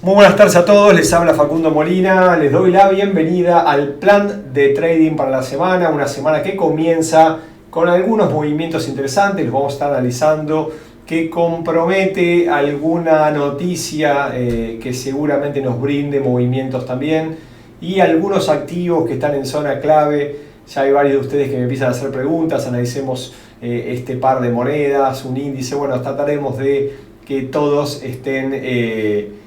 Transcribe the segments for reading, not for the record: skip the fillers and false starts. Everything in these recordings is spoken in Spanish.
Muy buenas tardes a todos, les habla Facundo Molina, les doy la bienvenida al plan de trading para la semana, una semana que comienza con algunos movimientos interesantes, los vamos a estar analizando, que compromete alguna noticia que seguramente nos brinde movimientos también, y algunos activos que están en zona clave. Ya hay varios de ustedes que me empiezan a hacer preguntas, analicemos este par de monedas, un índice, bueno, trataremos de que todos estén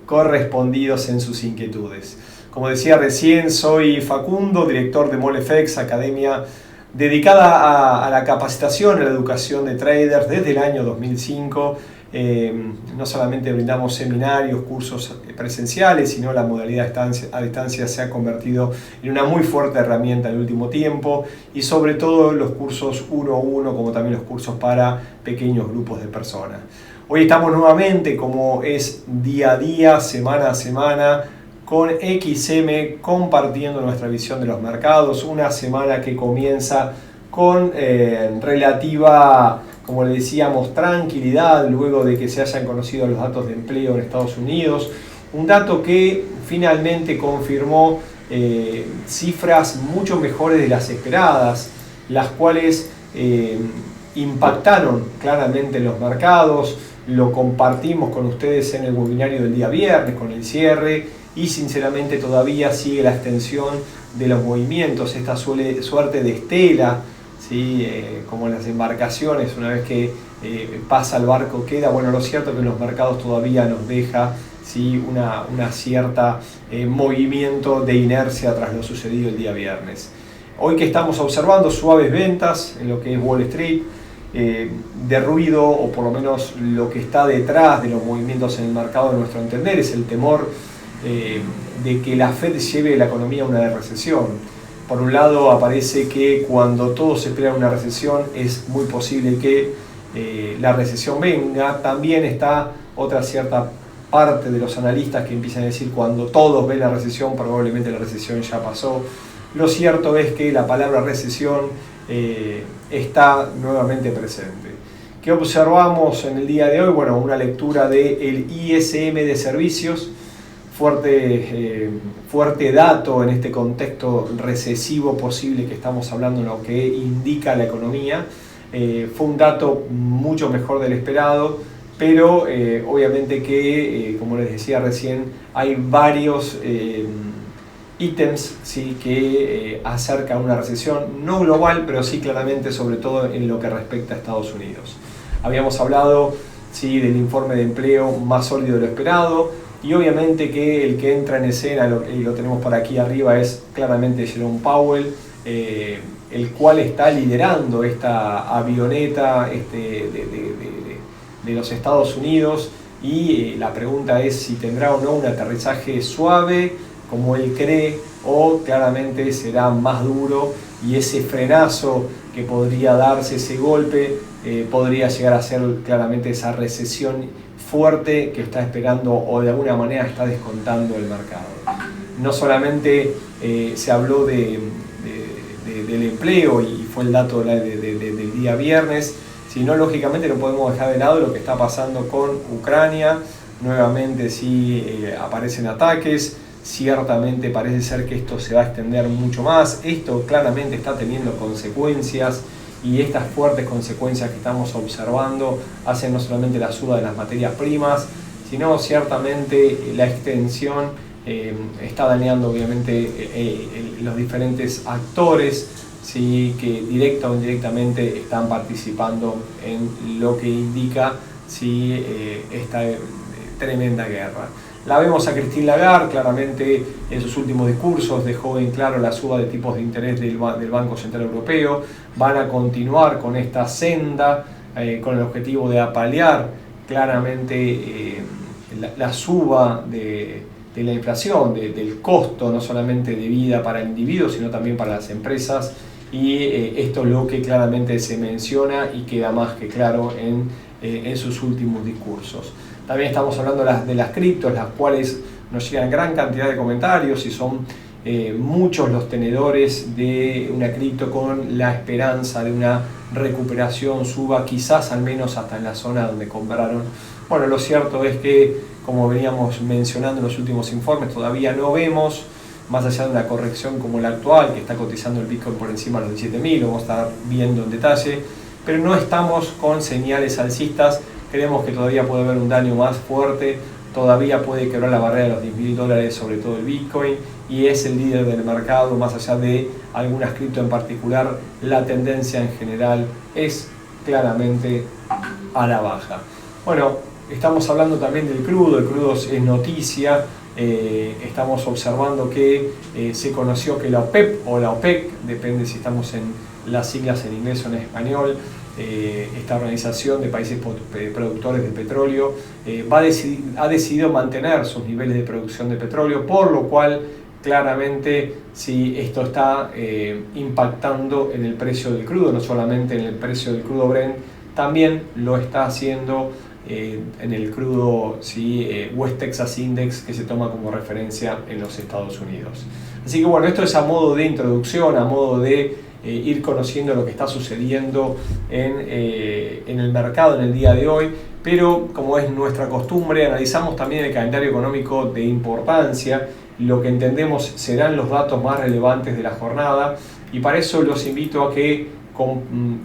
correspondidos en sus inquietudes. Como decía recién, soy Facundo, director de MOLFX, academia dedicada a la capacitación, a la educación de traders desde el año 2005. No solamente brindamos seminarios, cursos presenciales, sino la modalidad a distancia se ha convertido en una muy fuerte herramienta en el último tiempo, y sobre todo los cursos 1 a 1, como también los cursos para pequeños grupos de personas. Hoy estamos nuevamente, como es día a día, semana a semana, con XM compartiendo nuestra visión de los mercados. Una semana que comienza con relativa, como le decíamos, tranquilidad luego de que se hayan conocido los datos de empleo en Estados Unidos. Un dato que finalmente confirmó cifras mucho mejores de las esperadas, las cuales impactaron claramente los mercados. Lo compartimos con ustedes en el webinario del día viernes con el cierre, y sinceramente todavía sigue la extensión de los movimientos, esta suerte de estela, ¿sí? Como en las embarcaciones, una vez que pasa el barco queda. Bueno, lo cierto es que en los mercados todavía nos deja, ¿sí? una cierta movimiento de inercia tras lo sucedido el día viernes. Hoy que estamos observando suaves ventas en lo que es Wall Street, de ruido, o por lo menos lo que está detrás de los movimientos en el mercado, a nuestro entender, es el temor de que la Fed lleve la economía a una recesión. Por un lado, aparece que cuando todos esperan una recesión es muy posible que la recesión venga. También está otra cierta parte de los analistas que empiezan a decir, cuando todos ven la recesión, probablemente la recesión ya pasó. Lo cierto es que la palabra recesión está nuevamente presente. ¿Qué observamos en el día de hoy? Bueno, una lectura del ISM de servicios, fuerte dato en este contexto recesivo posible que estamos hablando, en lo que indica la economía. Fue un dato mucho mejor del esperado, pero obviamente que, como les decía recién, hay varios ítems, ¿sí? que acercan una recesión, no global, pero sí claramente, sobre todo en lo que respecta a Estados Unidos. Habíamos hablado, ¿sí? del informe de empleo más sólido de lo esperado, y obviamente que el que entra en escena, y lo tenemos por aquí arriba, es claramente Jerome Powell, el cual está liderando esta avioneta de los Estados Unidos, y la pregunta es si tendrá o no un aterrizaje suave, como él cree, o claramente será más duro, y ese frenazo que podría darse, ese golpe, podría llegar a ser claramente esa recesión fuerte que está esperando, o de alguna manera está descontando el mercado. No solamente se habló del empleo, y fue el dato del día viernes, sino lógicamente no podemos dejar de lado lo que está pasando con Ucrania. Nuevamente sí aparecen ataques. Ciertamente parece ser que esto se va a extender mucho más. Esto claramente está teniendo consecuencias, y estas fuertes consecuencias que estamos observando hacen no solamente la suba de las materias primas, sino ciertamente la extensión está dañando obviamente los diferentes actores, ¿sí? que directa o indirectamente están participando en lo que indica, ¿sí? esta tremenda guerra. La vemos a Christine Lagarde, claramente en sus últimos discursos dejó en claro la suba de tipos de interés del Banco Central Europeo. Van a continuar con esta senda con el objetivo de apalear claramente la suba de la inflación, del costo no solamente de vida para el individuo, sino también para las empresas. Y esto es lo que claramente se menciona y queda más que claro en sus últimos discursos. También estamos hablando de las criptos, las cuales nos llegan gran cantidad de comentarios, y son muchos los tenedores de una cripto con la esperanza de una recuperación, suba, quizás al menos hasta en la zona donde compraron. Bueno, lo cierto es que, como veníamos mencionando en los últimos informes, todavía no vemos, más allá de una corrección como la actual, que está cotizando el Bitcoin por encima de los 17.000, lo vamos a estar viendo en detalle, pero no estamos con señales alcistas. Creemos que todavía puede haber un daño más fuerte, todavía puede quebrar la barrera de los $10.000, sobre todo el Bitcoin, y es el líder del mercado, más allá de algunas cripto en particular. La tendencia en general es claramente a la baja. Bueno, estamos hablando también del crudo. El crudo es noticia. Estamos observando que se conoció que la OPEP o la OPEC, depende si estamos en las siglas en inglés o en español, esta organización de países productores de petróleo, ha decidido mantener sus niveles de producción de petróleo, por lo cual claramente sí, esto está impactando en el precio del crudo, no solamente en el precio del crudo Brent, también lo está haciendo en el crudo, ¿sí? West Texas Index, que se toma como referencia en los Estados Unidos. Así que bueno, esto es a modo de introducción, a modo de ir conociendo lo que está sucediendo en el mercado en el día de hoy, pero como es nuestra costumbre, analizamos también el calendario económico de importancia, lo que entendemos serán los datos más relevantes de la jornada, y para eso los invito a que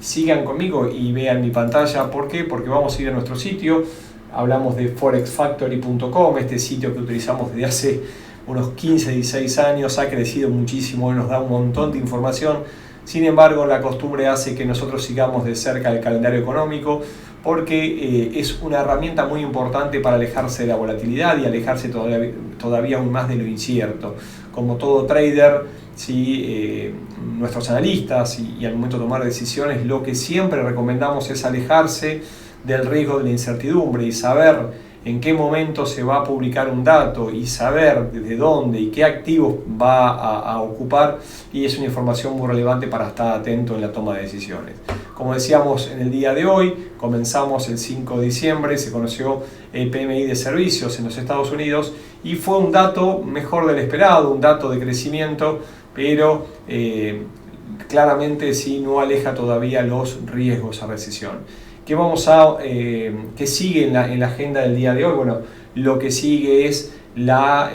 sigan conmigo y vean mi pantalla. ¿Por qué? Porque vamos a ir a nuestro sitio. Hablamos de forexfactory.com, este sitio que utilizamos desde hace unos 15-16 años, ha crecido muchísimo, nos da un montón de información. Sin embargo, la costumbre hace que nosotros sigamos de cerca el calendario económico, porque es una herramienta muy importante para alejarse de la volatilidad y alejarse todavía aún más de lo incierto. Como todo trader, ¿sí? Nuestros analistas y al momento de tomar decisiones, lo que siempre recomendamos es alejarse del riesgo de la incertidumbre y saber en qué momento se va a publicar un dato y saber desde dónde y qué activos va a ocupar, y es una información muy relevante para estar atento en la toma de decisiones. Como decíamos en el día de hoy, comenzamos el 5 de diciembre, se conoció el PMI de servicios en los Estados Unidos y fue un dato mejor del esperado, un dato de crecimiento, pero claramente sí no aleja todavía los riesgos a recesión. ¿Qué sigue en la agenda del día de hoy? Bueno, lo que sigue es la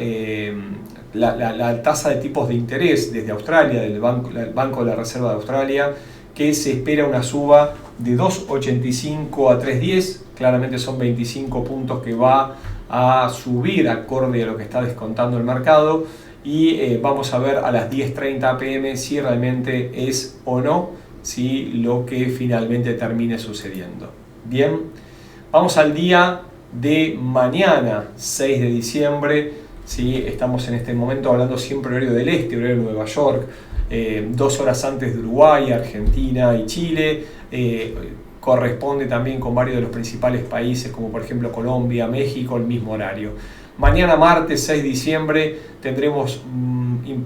tasa de tipos de interés desde Australia, del Banco de la Reserva de Australia, que se espera una suba de 2,85 a 3,10. Claramente son 25 puntos que va a subir acorde a lo que está descontando el mercado, y vamos a ver a las 10:30 p.m. si realmente es o no, si lo que finalmente termine sucediendo. Bien, vamos al día de mañana, 6 de diciembre. ¿Sí? Estamos en este momento hablando siempre horario del este, horario de Nueva York, 2 horas antes de Uruguay, Argentina y Chile. Corresponde también con varios de los principales países, como por ejemplo Colombia, México, el mismo horario. Mañana martes 6 de diciembre tendremos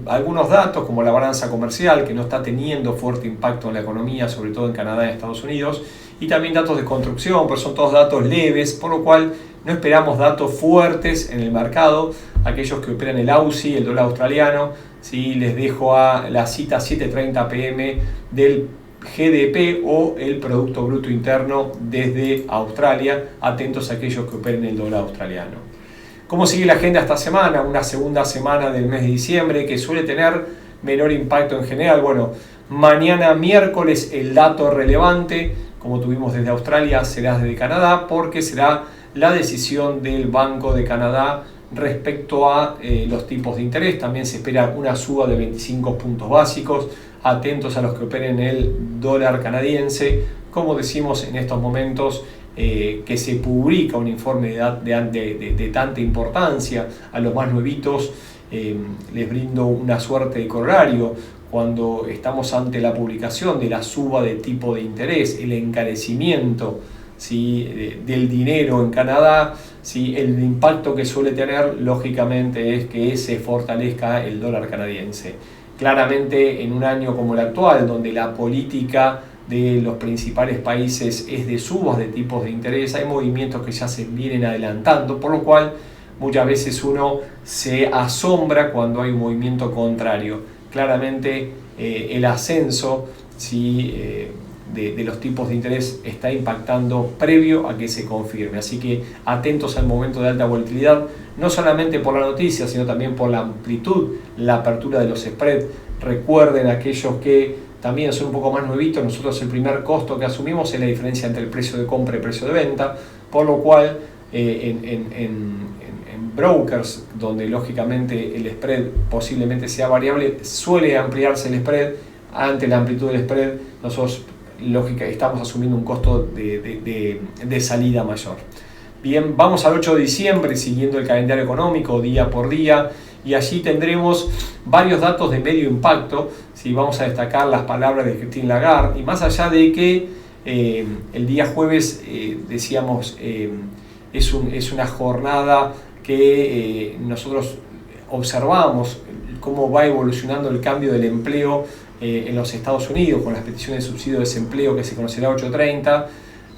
algunos datos como la balanza comercial, que no está teniendo fuerte impacto en la economía, sobre todo en Canadá y Estados Unidos, y también datos de construcción, pero son todos datos leves, por lo cual no esperamos datos fuertes en el mercado. Aquellos que operan el AUSI, el dólar australiano, ¿sí? Les dejo a la cita 7:30 p.m. del GDP o el Producto Bruto Interno desde Australia. Atentos a aquellos que operen el dólar australiano. ¿Cómo sigue la agenda esta semana? Una segunda semana del mes de diciembre que suele tener menor impacto en general. Bueno, mañana miércoles el dato relevante, como tuvimos desde Australia, será desde Canadá, porque será la decisión del Banco de Canadá respecto a los tipos de interés. También se espera una suba de 25 puntos básicos. Atentos a los que operen el dólar canadiense. Como decimos en estos momentos, que se publica un informe de tanta importancia, a los más nuevitos les brindo una suerte de corolario. Cuando estamos ante la publicación de la suba de tipo de interés, el encarecimiento, ¿sí? del dinero en Canadá, ¿sí? El impacto que suele tener lógicamente es que se fortalezca el dólar canadiense. Claramente en un año como el actual, donde la política de los principales países es de subas de tipos de interés, hay movimientos que ya se vienen adelantando, por lo cual muchas veces uno se asombra cuando hay un movimiento contrario. Claramente el ascenso, ¿sí? de los tipos de interés está impactando previo a que se confirme. Así que atentos al momento de alta volatilidad, no solamente por la noticia, sino también por la amplitud, la apertura de los spreads. Recuerden, aquellos que también son un poco más nuevitos, nosotros el primer costo que asumimos es la diferencia entre el precio de compra y el precio de venta, por lo cual en brokers, donde lógicamente el spread posiblemente sea variable, suele ampliarse el spread. Ante la amplitud del spread, nosotros estamos asumiendo un costo de salida mayor. Bien, vamos al 8 de diciembre, siguiendo el calendario económico día por día, y allí tendremos varios datos de medio impacto. ¿Sí? Vamos a destacar las palabras de Christine Lagarde, y más allá de que el día jueves, decíamos, es una jornada que nosotros observamos cómo va evolucionando el cambio del empleo en los Estados Unidos, con las peticiones de subsidio de desempleo que se conocerá 8.30.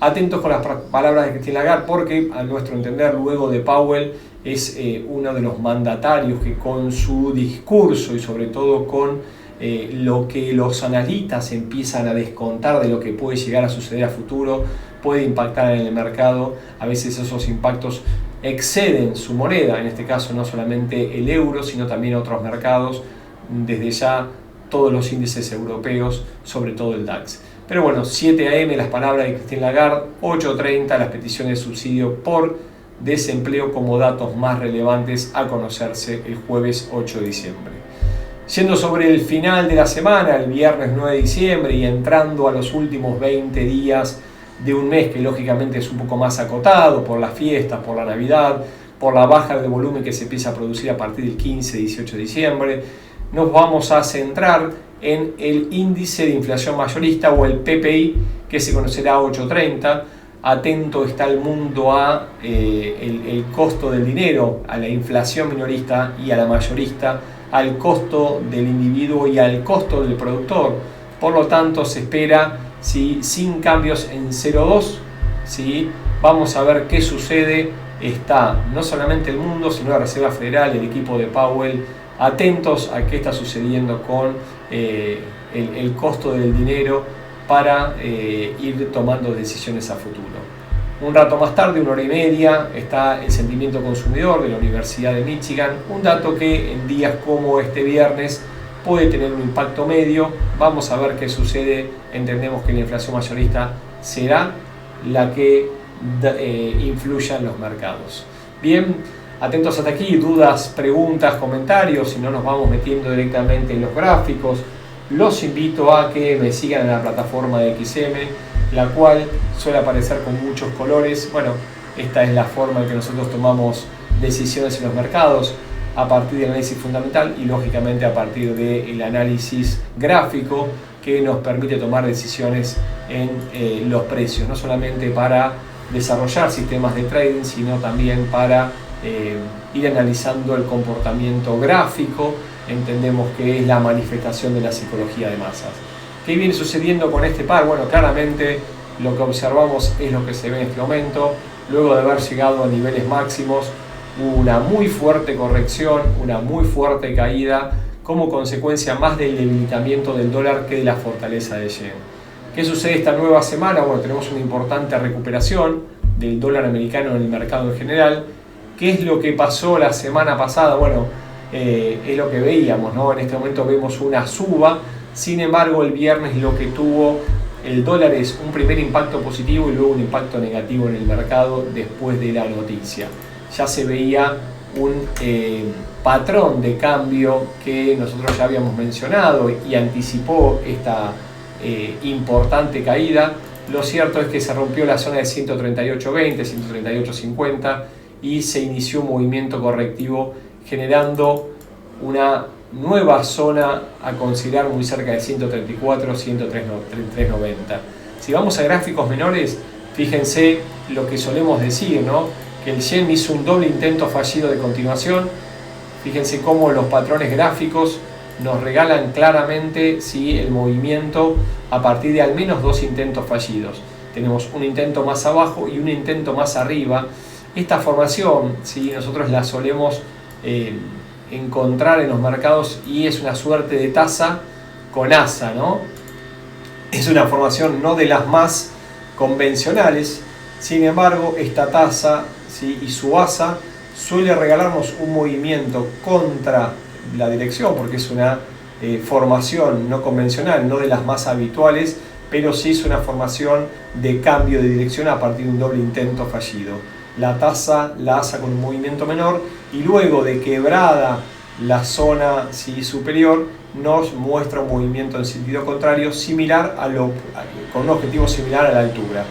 Atentos con las palabras de Christine Lagarde, porque a nuestro entender, luego de Powell, es uno de los mandatarios que con su discurso y sobre todo con lo que los analistas empiezan a descontar de lo que puede llegar a suceder a futuro, puede impactar en el mercado. A veces esos impactos exceden su moneda, en este caso no solamente el euro, sino también otros mercados, desde ya todos los índices europeos, sobre todo el DAX. Pero bueno, 7 AM las palabras de Christine Lagarde, 8.30 las peticiones de subsidio por desempleo como datos más relevantes a conocerse el jueves 8 de diciembre. Yendo sobre el final de la semana, el viernes 9 de diciembre, y entrando a los últimos 20 días de un mes que lógicamente es un poco más acotado por las fiestas, por la Navidad, por la baja de volumen que se empieza a producir a partir del 15-18 de diciembre, nos vamos a centrar en el índice de inflación mayorista, o el PPI, que se conocerá 8.30. Atento está el mundo a el costo del dinero, a la inflación minorista y a la mayorista, al costo del individuo y al costo del productor. Por lo tanto, se espera, ¿sí?, sin cambios en 0.2, ¿sí? Vamos a ver qué sucede. Está no solamente el mundo, sino la Reserva Federal, el equipo de Powell, atentos a qué está sucediendo con el costo del dinero para ir tomando decisiones a futuro. Un rato más tarde, 1 hora y media, está el sentimiento consumidor de la Universidad de Michigan, un dato que en días como este viernes puede tener un impacto medio. Vamos a ver qué sucede. Entendemos que la inflación mayorista será la que influya en los mercados. Bien, atentos hasta aquí. Dudas, preguntas, comentarios, si no nos vamos metiendo directamente en los gráficos. Los invito a que me sigan en la plataforma de XM, la cual suele aparecer con muchos colores. Bueno, esta es la forma en que nosotros tomamos decisiones en los mercados, a partir del análisis fundamental y lógicamente a partir del análisis gráfico, que nos permite tomar decisiones en los precios, no solamente para desarrollar sistemas de trading, sino también para ir analizando el comportamiento gráfico. Entendemos que es la manifestación de la psicología de masas. ¿Qué viene sucediendo con este par? Bueno, claramente lo que observamos es lo que se ve en este momento. Luego de haber llegado a niveles máximos, una muy fuerte corrección, una muy fuerte caída, como consecuencia más del debilitamiento del dólar que de la fortaleza del yen. ¿Qué sucede esta nueva semana? Bueno, tenemos una importante recuperación del dólar americano en el mercado en general. ¿Qué es lo que pasó la semana pasada? Bueno, es lo que veíamos, ¿no? En este momento vemos una suba. Sin embargo, el viernes lo que tuvo el dólar es un primer impacto positivo y luego un impacto negativo en el mercado después de la noticia. Ya se veía un patrón de cambio que nosotros ya habíamos mencionado y anticipó esta importante caída. Lo cierto es que se rompió la zona de 138.20, 138.50 y se inició un movimiento correctivo, generando una nueva zona a considerar muy cerca de 134, 103.90. Si vamos a gráficos menores, fíjense lo que solemos decir, ¿no? Que el yen hizo un doble intento fallido de continuación. Fíjense cómo los patrones gráficos nos regalan claramente, ¿sí?, el movimiento a partir de al menos dos intentos fallidos. Tenemos un intento más abajo y un intento más arriba. Esta formación, ¿sí?, nosotros la solemos encontrar en los mercados y es una suerte de taza con asa, ¿no? Es una formación no de las más convencionales, sin embargo, esta tasa, ¿sí?, y su asa suele regalarnos un movimiento contra la dirección, porque es una formación no convencional, no de las más habituales, pero sí es una formación de cambio de dirección a partir de un doble intento fallido. La tasa la asa con un movimiento menor y luego de quebrada la zona, ¿sí?, superior, nos muestra un movimiento en sentido contrario similar con un objetivo similar a la altura.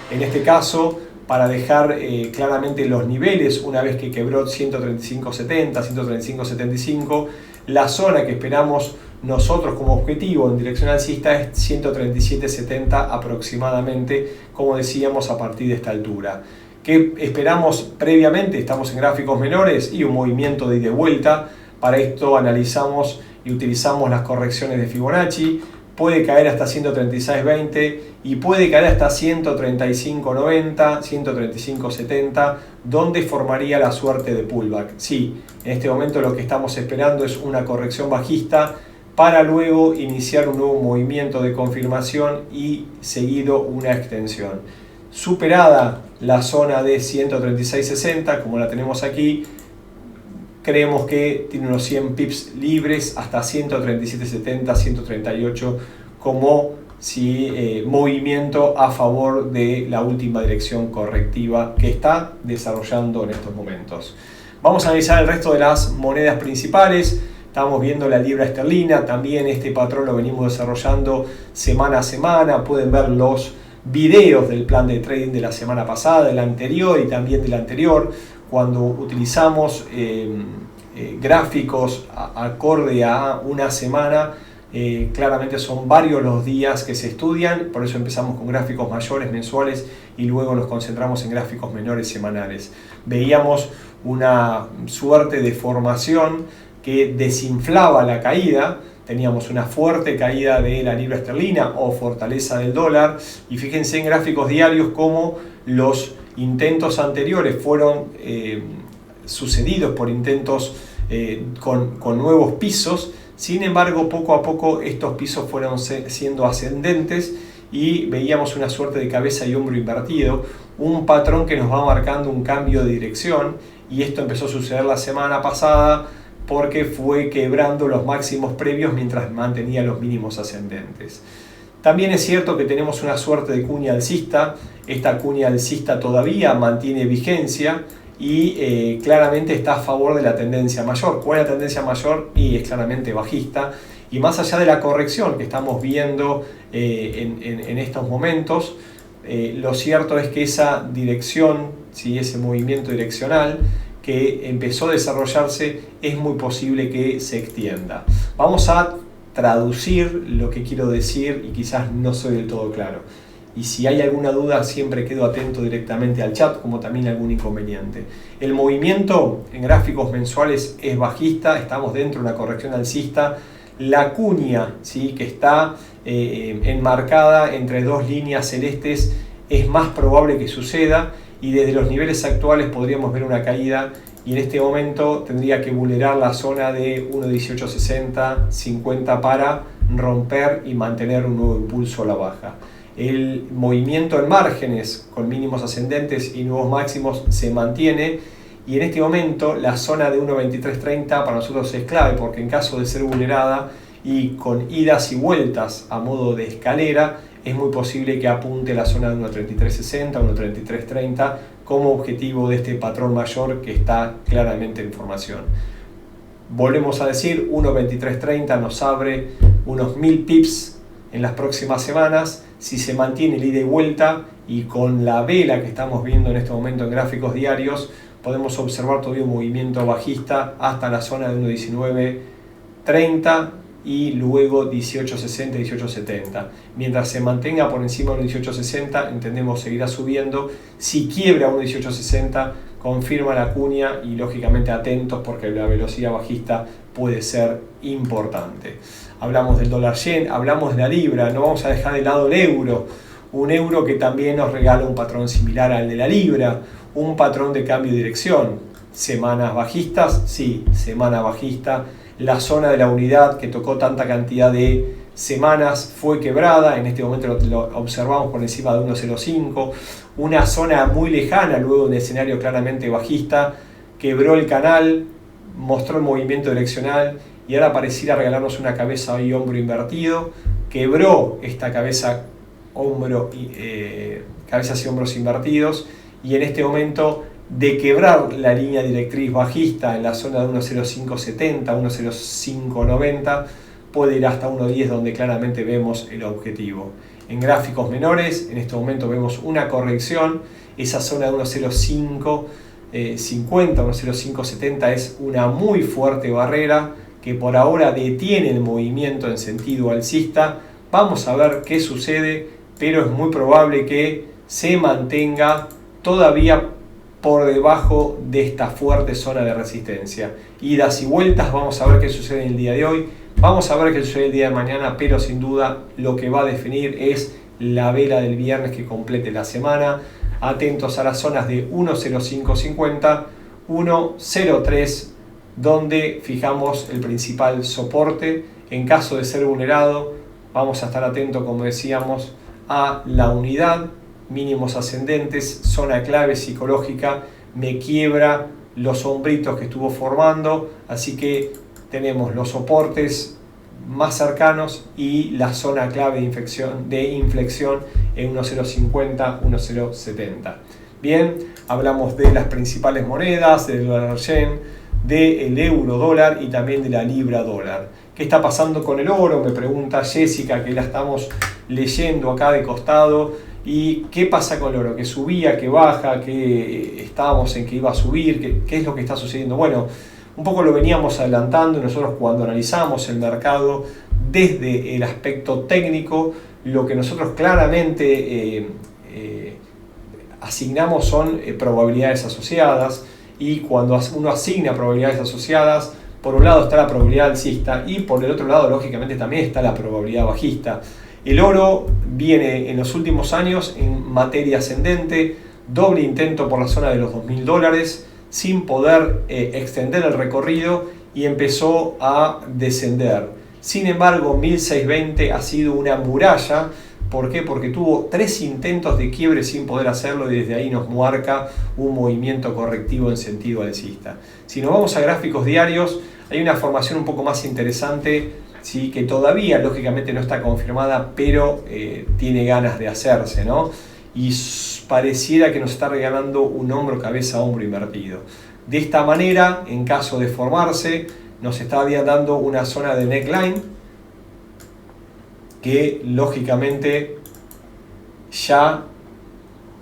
En este caso, para dejar claramente los niveles, una vez que quebró 135.70, 135.75, la zona que esperamos nosotros como objetivo en dirección alcista es 137.70 aproximadamente, como decíamos, a partir de esta altura. ¿Qué esperamos previamente? Estamos en gráficos menores y un movimiento de ida y vuelta. Para esto analizamos y utilizamos las correcciones de Fibonacci. Puede caer hasta 136.20 y puede caer hasta 135.90, 135.70, donde formaría la suerte de pullback. Sí, en este momento lo que estamos esperando es una corrección bajista para luego iniciar un nuevo movimiento de confirmación y seguido una extensión. Superada la zona de 136.60, como la tenemos aquí, creemos que tiene unos 100 pips libres hasta 137.70, 138 como movimiento a favor de la última dirección correctiva que está desarrollando en estos momentos. Vamos a analizar el resto de las monedas principales. Estamos viendo la libra esterlina, también este patrón lo venimos desarrollando semana a semana. Pueden ver los videos del plan de trading de la semana pasada, del anterior y también del anterior, cuando utilizamos gráficos acorde a una semana. Claramente son varios los días que se estudian, por eso empezamos con gráficos mayores mensuales y luego nos concentramos en gráficos menores semanales. Veíamos una suerte de formación que desinflaba la caída. Teníamos una fuerte caída de la libra esterlina o fortaleza del dólar, y fíjense en gráficos diarios cómo los intentos anteriores fueron sucedidos por intentos con nuevos pisos. Sin embargo, poco a poco estos pisos fueron siendo ascendentes y veíamos una suerte de cabeza y hombro invertido, un patrón que nos va marcando un cambio de dirección, y esto empezó a suceder la semana pasada porque fue quebrando los máximos previos mientras mantenía los mínimos ascendentes. También es cierto que tenemos una suerte de cuña alcista. Esta cuña alcista todavía mantiene vigencia y claramente está a favor de la tendencia mayor. ¿Cuál es la tendencia mayor? Y es claramente bajista. Y más allá de la corrección que estamos viendo en estos momentos, lo cierto es que esa dirección, ¿sí?, ese movimiento direccional que empezó a desarrollarse, es muy posible que se extienda. Vamos a traducir lo que quiero decir y quizás no soy del todo claro. Y si hay alguna duda, siempre quedo atento directamente al chat, como también algún inconveniente. El movimiento en gráficos mensuales es bajista, estamos dentro de una corrección alcista. La cuña, ¿sí?, que está enmarcada entre dos líneas celestes, es más probable que suceda, y desde los niveles actuales podríamos ver una caída, y en este momento tendría que vulnerar la zona de 1.1860, 50 para romper y mantener un nuevo impulso a la baja. El movimiento en márgenes con mínimos ascendentes y nuevos máximos se mantiene, y en este momento la zona de 1.2330 para nosotros es clave, porque en caso de ser vulnerada y con idas y vueltas a modo de escalera, es muy posible que apunte la zona de 1.3360, 1.3330 como objetivo de este patrón mayor que está claramente en formación. Volvemos a decir, 1.2330 nos abre unos 1000 pips en las próximas semanas. Si se mantiene el ida y vuelta y con la vela que estamos viendo en este momento en gráficos diarios, podemos observar todavía un movimiento bajista hasta la zona de 1.1930 y luego 18.60, 18.70. Mientras se mantenga por encima de 18.60, entendemos seguirá subiendo. Si quiebra 1.1860, confirma la cuña, y lógicamente atentos porque la velocidad bajista puede ser importante. Hablamos del dólar yen, hablamos de la libra, no vamos a dejar de lado el euro. Un euro que también nos regala un patrón similar al de la libra, un patrón de cambio de dirección. Semanas bajistas, sí, semana bajista. La zona de la unidad que tocó tanta cantidad de semanas fue quebrada, en este momento lo observamos por encima de 1.05, una zona muy lejana, luego de un escenario claramente bajista, quebró el canal, mostró el movimiento direccional y ahora pareciera regalarnos una cabeza y hombro invertido, quebró esta cabezas y hombros invertidos y en este momento de quebrar la línea directriz bajista en la zona de 1.0570, 1.0590, puede ir hasta 1.10 donde claramente vemos el objetivo. En gráficos menores, en este momento vemos una corrección, esa zona de 1.0550, 1.0570 es una muy fuerte barrera que por ahora detiene el movimiento en sentido alcista. Vamos a ver qué sucede, pero es muy probable que se mantenga todavía por debajo de esta fuerte zona de resistencia. Idas y vueltas, vamos a ver qué sucede en el día de hoy, vamos a ver qué sucede el día de mañana, pero sin duda lo que va a definir es la vela del viernes que complete la semana. Atentos a las zonas de 1.0550, 1.03, donde fijamos el principal soporte. En caso de ser vulnerado, vamos a estar atentos, como decíamos, a la unidad, mínimos ascendentes, zona clave psicológica, me quiebra los hombritos que estuvo formando, así que tenemos los soportes más cercanos y la zona clave de inflexión en 1.050, 1.070. Bien, hablamos de las principales monedas, del dólar yen, del euro dólar y también de la libra dólar. ¿Qué está pasando con el oro? Me pregunta Jessica, que la estamos leyendo acá de costado. ¿Y qué pasa con el oro? ¿Que subía, que baja, que estábamos en que iba a subir? ¿Qué es lo que está sucediendo? Bueno, un poco lo veníamos adelantando nosotros cuando analizamos el mercado desde el aspecto técnico. Lo que nosotros claramente asignamos son probabilidades asociadas, y cuando uno asigna probabilidades asociadas, por un lado está la probabilidad alcista y por el otro lado lógicamente también está la probabilidad bajista. El oro viene en los últimos años en materia ascendente, doble intento por la zona de los $2.000 sin poder extender el recorrido y empezó a descender. Sin embargo, 1.620 ha sido una muralla. ¿Por qué? Porque tuvo 3 intentos de quiebre sin poder hacerlo y desde ahí nos marca un movimiento correctivo en sentido alcista. Si nos vamos a gráficos diarios, hay una formación un poco más interesante, ¿sí? Que todavía lógicamente no está confirmada, pero tiene ganas de hacerse, ¿no? Y pareciera que nos está regalando un hombro, cabeza, hombro invertido. De esta manera, en caso de formarse, nos está dando una zona de neckline que lógicamente ya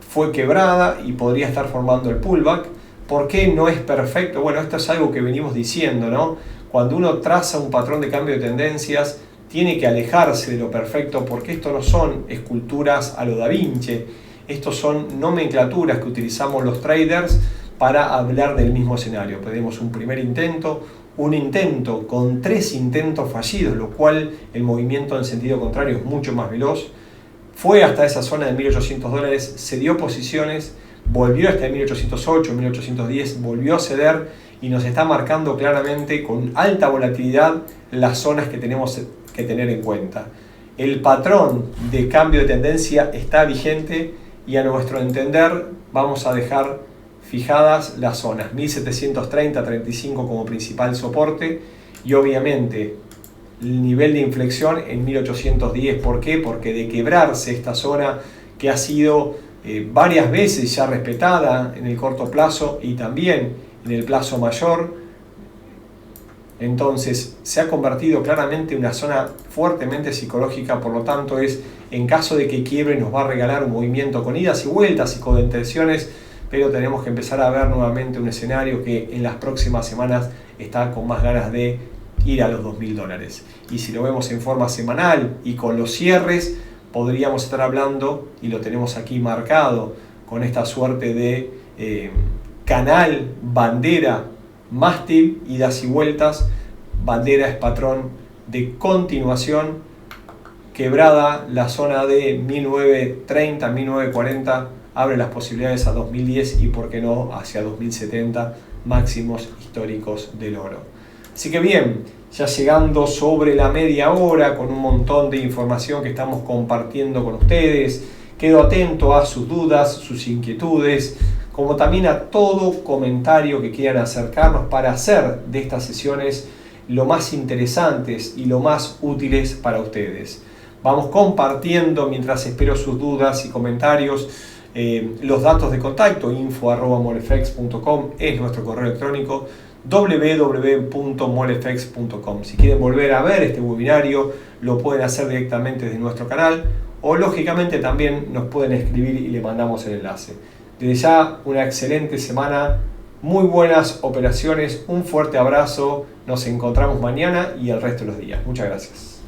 fue quebrada y podría estar formando el pullback. ¿Por qué no es perfecto? Bueno, esto es algo que venimos diciendo, ¿no? Cuando uno traza un patrón de cambio de tendencias, tiene que alejarse de lo perfecto, porque esto no son esculturas a lo Da Vinci, estos son nomenclaturas que utilizamos los traders para hablar del mismo escenario. Tenemos un primer intento, un intento con 3 intentos fallidos, lo cual el movimiento en sentido contrario es mucho más veloz. Fue hasta esa zona de $1.800, se dio posiciones, volvió hasta 1.808, 1.810, volvió a ceder y nos está marcando claramente con alta volatilidad las zonas que tenemos que tener en cuenta. El patrón de cambio de tendencia está vigente y a nuestro entender vamos a dejar fijadas las zonas 1730-35 como principal soporte y obviamente el nivel de inflexión en 1810. ¿Por qué? Porque de quebrarse esta zona que ha sido varias veces ya respetada en el corto plazo y también en el plazo mayor, entonces se ha convertido claramente en una zona fuertemente psicológica. Por lo tanto, en caso de que quiebre nos va a regalar un movimiento con idas y vueltas y con tensiones, pero tenemos que empezar a ver nuevamente un escenario que en las próximas semanas está con más ganas de ir a los $2.000. Y si lo vemos en forma semanal y con los cierres, podríamos estar hablando, y lo tenemos aquí marcado con esta suerte de canal, bandera, mástil, idas y vueltas. Bandera es patrón de continuación, quebrada la zona de 1930, 1940, abre las posibilidades a 2010 y por qué no hacia 2070, máximos históricos del oro. Así que bien, ya llegando sobre la media hora con un montón de información que estamos compartiendo con ustedes, quedo atento a sus dudas, sus inquietudes, como también a todo comentario que quieran acercarnos para hacer de estas sesiones lo más interesantes y lo más útiles para ustedes. Vamos compartiendo mientras espero sus dudas y comentarios. Los datos de contacto, info@molefex.com es nuestro correo electrónico, www.molefex.com. Si quieren volver a ver este webinario, lo pueden hacer directamente desde nuestro canal o lógicamente también nos pueden escribir y le mandamos el enlace. Desde ya, una excelente semana, muy buenas operaciones, un fuerte abrazo, nos encontramos mañana y el resto de los días. Muchas gracias.